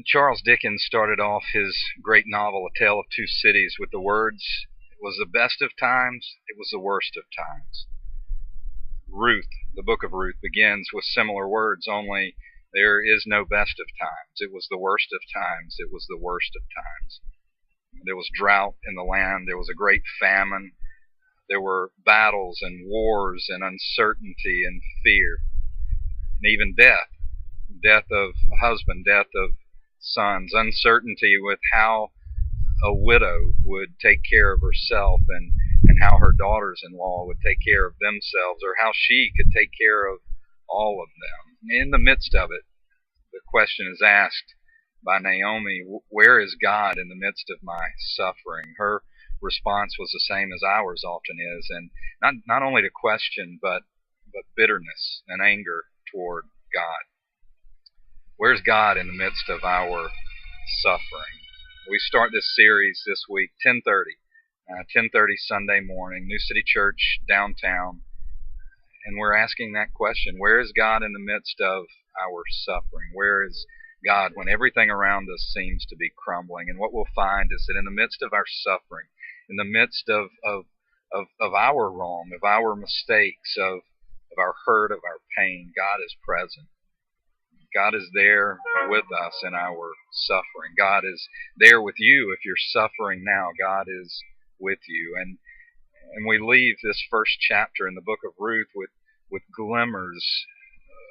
Charles Dickens started off his great novel, A Tale of Two Cities, with the words, "It was the best of times, it was the worst of times." Ruth, the book of Ruth, begins with similar words, only there is no best of times. It was the worst of times, it was the worst of times. There was drought in the land, there was a great famine, there were battles and wars and uncertainty and fear, and even death. Death of a husband, death of sons, uncertainty with how a widow would take care of herself and how her daughters-in-law would take care of themselves, or how she could take care of all of them. In the midst of it, the question is asked by Naomi, where is God in the midst of my suffering? Her response was the same as ours often is, and not only to question, but bitterness and anger toward God. Where's God in the midst of our suffering? We start this series this week, 10:30 Sunday morning, New City Church downtown, and we're asking that question: where is God in the midst of our suffering? Where is God when everything around us seems to be crumbling? And what we'll find is that in the midst of our suffering, in the midst of our wrong, of our mistakes, of our hurt, of our pain, God is present. God is there with us in our suffering. God is there with you if you're suffering now. God is with you. And we leave this first chapter in the book of Ruth with glimmers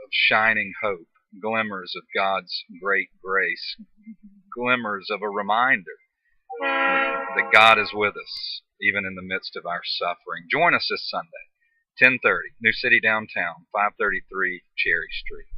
of shining hope, glimmers of God's great grace, glimmers of a reminder that God is with us even in the midst of our suffering. Join us this Sunday, 10:30, New City downtown, 533 Cherry Street.